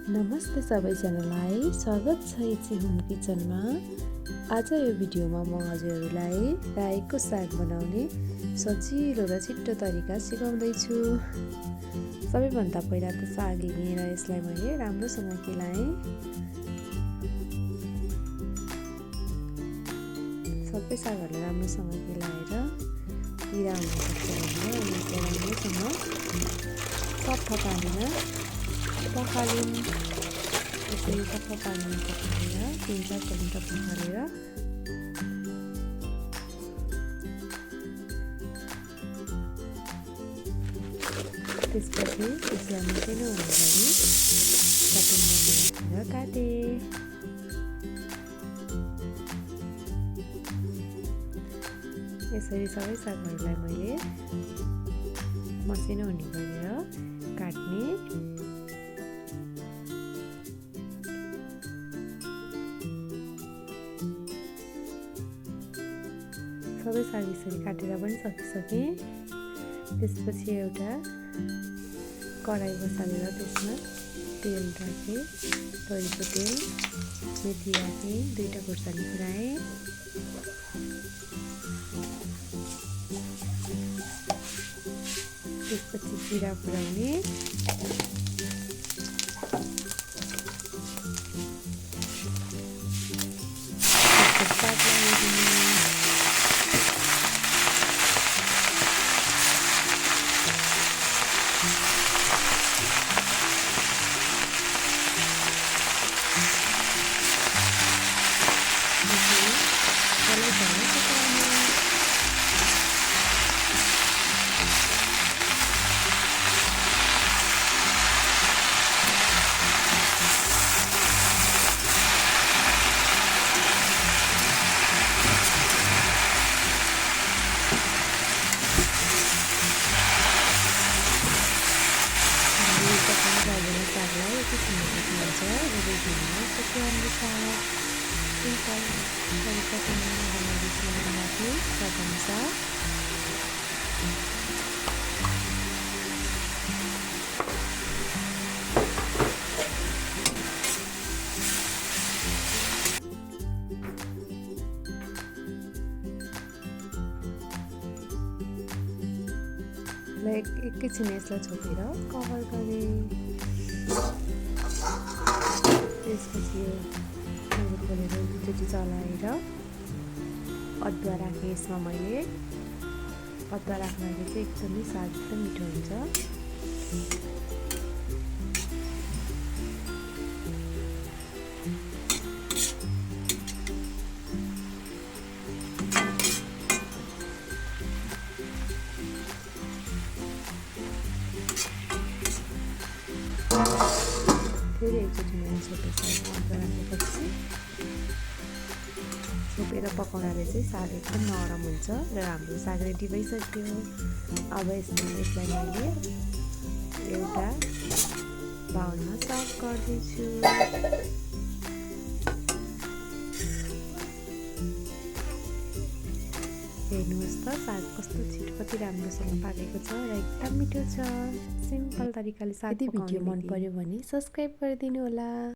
नमस्ते सबैजनालाई स्वागत छ इची होम किचनमा। आज यो भिडियोमा म हजुरहरूलाई रायोको साग बनाउने सजिलो र छिटो तरिका सिकाउँदै छु। सबैभन्दा पहिला त साग लिएर यसलाई मैले राम्रोसँग केलाएँ। सबै सागहरूलाई राम्रोसँग केलाएर किरा हुन सक्छ भनेर यसलाई राम्रोसँग सफा पानीमा पखाल्यौँ। यसरी सफा पानीमा पखालेर 3-4 घण्टा पखालेर त्यसपछि यसलाई मसिनो हुने गरी कटिङ गरेर काटेँ। यसरी सबै सागहरूलाई मैले मसिनो हुने गरेर काट्ने। सबै साग यसरी काटेर पनि सकिसकेँ। त्यसपछि एउटा कराई बसालेर त्यसमा तेल राखेँ, तोरीको तेल, मेथी राखेँ, 2टा खुर्सानी फुराएँ। त्यसपछि जिरा फुराउने, सागलाई एकैछिनमा पकाउँछ। रेडियोमा पकाउने साग सिम्पल तरिकासँग बनाउँदैछु माथि पकाउने साग। एकैछिन यसलाई छोपेर कभर गरेँ। त्यसपछि यो खोलेर दुईचोटि चलाएर अदुवा राखेँ यसमा मैले। अदुवा राख्दाखेरि चाहिँ एकदमै स्वाद एकदम मिठो हुन्छ। फेरि एकचोटि मैले राखेपछि छोपेर पकाउँदा चाहिँ साग एकदम नरम हुन्छ र हाम्रो साग रेडी भइसक्यो। अब यसलाई मैले एउटा बाउलमा सर्भ गर्दैछु। हेर्नुहोस् त साग कस्तो छिटो कति राम्रोसँग पाकेको छ र एकदम मिठो छ। सिम्पल तरिकाले साग पकाउने। भिडियो मन पर्यो भने सब्स्क्राइब गरिदिनु होला।